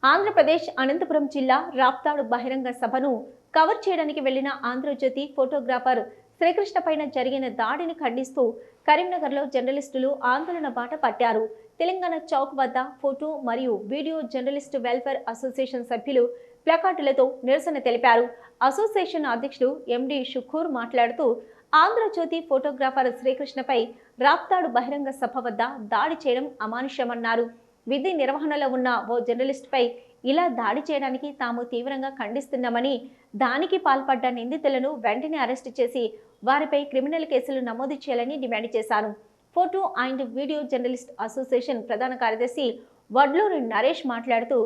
ఆంధ్రప్రదేశ్ అనంతపురం జిల్లా రాప్తాడు బహిరంగ సభను కవర్ చేయడానికి వెళ్లిన ఆంధ్రజ్యోతి ఫోటోగ్రాఫర్ శ్రీకృష్ణ పైన జరిగిన దాడిని ఖండిస్తూ కరీంనగర్లో జర్నలిస్టులు ఆందోళన బాట పట్టారు. తెలంగాణ చౌక్ వద్ద ఫోటో మరియు వీడియో జర్నలిస్ట్ వెల్ఫేర్ అసోసియేషన్ సభ్యులు ప్లకార్డులతో నిరసన తెలిపారు. అసోసియేషన్ అధ్యక్షుడు ఎండి షుకూర్ మాట్లాడుతూ ఆంధ్రజ్యోతి ఫోటోగ్రాఫర్ శ్రీకృష్ణపై రాప్తాడు బహిరంగ సభ వద్ద దాడి చేయడం అమానుష్యమన్నారు. విధి నిర్వహణలో ఉన్న ఓ జర్నలిస్టుపై ఇలా దాడి చేయడానికి తాము తీవ్రంగా ఖండిస్తున్నామని, దానికి పాల్పడ్డ నిందితులను వెంటనే అరెస్టు చేసి వారిపై క్రిమినల్ కేసులు నమోదు చేయాలని డిమాండ్ చేశారు. Photo and video journalist association ప్రధాన కార్యదర్శి వడ్లూరి నరేష్ మాట్లాడుతూ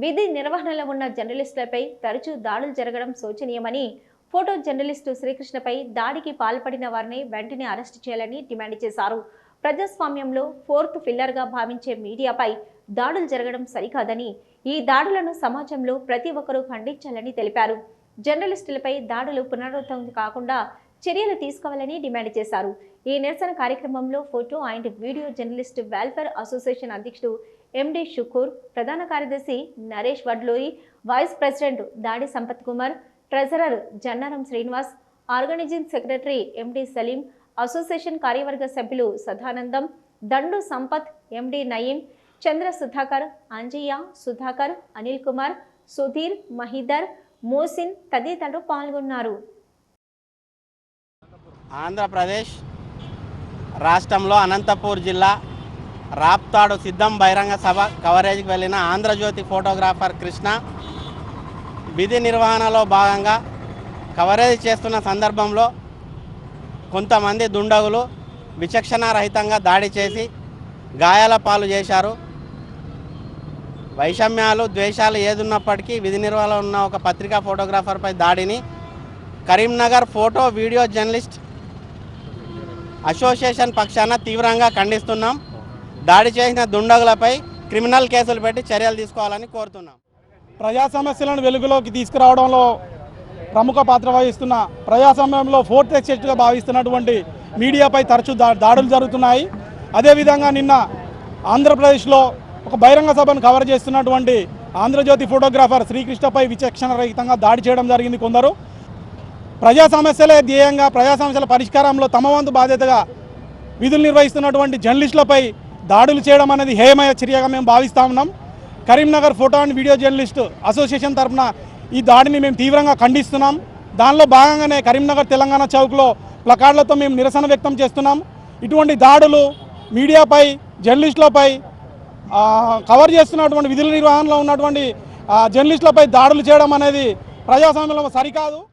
విధి నిర్వహణలో ఉన్న జర్నలిస్టులపై తరచూ దాడులు జరగడం శోచనీయమని, ఫోటో జర్నలిస్టు శ్రీకృష్ణపై దాడికి పాల్పడిన వారిని వెంటనే అరెస్టు చేయాలని డిమాండ్ చేశారు. ప్రజాస్వామ్యంలో ఫోర్త్ పిల్లర్గా భావించే మీడియాపై దాడులు జరగడం సరికాదని, ఈ దాడులను సమాజంలో ప్రతి ఒక్కరూ ఖండించాలని తెలిపారు. జర్నలిస్టులపై దాడులు పునరావృతం కాకుండా చర్యలు తీసుకోవాలని డిమాండ్ చేశారు. ఈ నిరసన కార్యక్రమంలో photo and video journalist welfare association అధ్యక్షుడు ఎండి షుకూర్, ప్రధాన కార్యదర్శి Naresh Vadluri, vice president Dadi Sampath Kumar, treasurer Jannaram Srinivas, organising secretary MD Salim, association కార్యవర్గ సభ్యులు సదానందం, దండు సంపత్, ఎండి నయీం, చంద్ర సుధాకర్, అంజయ్య, సుధాకర్, అనిల్ కుమార్, సుధీర్, మహిదర్, మోసిన్ తదితరులు పాల్గొన్నారు. ఆంధ్రప్రదేశ్ రాష్ట్రంలో అనంతపూర్ జిల్లా రాప్తాడు సిద్ధం బహిరంగ సభ కవరేజ్కి వెళ్ళిన ఆంధ్రజ్యోతి ఫోటోగ్రాఫర్ కృష్ణ విధి నిర్వహణలో భాగంగా కవరేజ్ చేస్తున్న సందర్భంలో కొంతమంది దుండగులు విచక్షణారహితంగా దాడి చేసి గాయాల పాలు చేశారు. వైషమ్యాలు, ద్వేషాలు ఏదున్నప్పటికీ విధి నిర్వహణలో ఉన్న ఒక పత్రికా ఫోటోగ్రాఫర్పై దాడిని Karimnagar photo video journalist association పక్షాన తీవ్రంగా ఖండిస్తున్నాం. దాడి చేసిన దుండగులపై క్రిమినల్ కేసులు పెట్టి చర్యలు తీసుకోవాలని కోరుతున్నాం. ప్రజా సమస్యలను వెలుగులోకి తీసుకురావడంలో ప్రముఖ పాత్ర వహిస్తున్న, ప్రజాస్వామ్యంలో ఫోర్త్ ఎస్టేట్గా భావిస్తున్నటువంటి మీడియాపై తరచూ దాడులు జరుగుతున్నాయి. అదేవిధంగా నిన్న ఆంధ్రప్రదేశ్లో ఒక బహిరంగ సభను కవర్ చేస్తున్నటువంటి ఆంధ్రజ్యోతి ఫోటోగ్రాఫర్ శ్రీకృష్ణపై విచక్షణరహితంగా దాడి చేయడం జరిగింది. కొందరు ప్రజా సమస్యలే ధ్యేయంగా, ప్రజా సమస్యల పరిష్కారంలో తమ వంతు బాధ్యతగా విధులు నిర్వహిస్తున్నటువంటి జర్నలిస్టులపై దాడులు చేయడం అనేది హేయమైన చర్యగా మేము భావిస్తూ ఉన్నాం. Karimnagar photo and video journalist association తరఫున ఈ దాడిని మేము తీవ్రంగా ఖండిస్తున్నాం. దానిలో భాగంగానే కరీంనగర్ తెలంగాణ చౌక్లో ప్లకార్డులతో మేము నిరసన వ్యక్తం చేస్తున్నాం. ఇటువంటి దాడులు మీడియాపై, జర్నలిస్టులపై, కవర్ చేస్తున్నటువంటి విధుల నిర్వహణలో ఉన్నటువంటి జర్నలిస్టులపై దాడులు చేయడం అనేది ప్రజాస్వామ్యంలో సరికాదు.